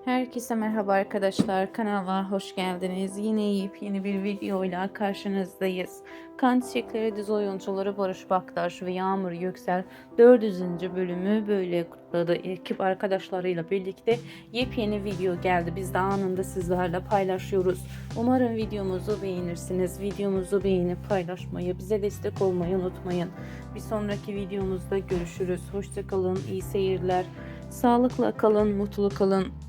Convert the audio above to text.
Herkese merhaba arkadaşlar, kanalıma hoş geldiniz. Yine yepyeni bir videoyla karşınızdayız. Kan Çiçekleri dizi oyuncuları Barış Baktaş ve Yağmur Yüksel 400. bölümü böyle kutladı. Ekip arkadaşlarıyla birlikte yepyeni video geldi. Biz de anında sizlerle paylaşıyoruz. Umarım videomuzu beğenirsiniz. Videomuzu beğenip paylaşmayı, bize destek olmayı unutmayın. Bir sonraki videomuzda görüşürüz. Hoşça kalın, iyi seyirler. Sağlıkla kalın, mutlu kalın.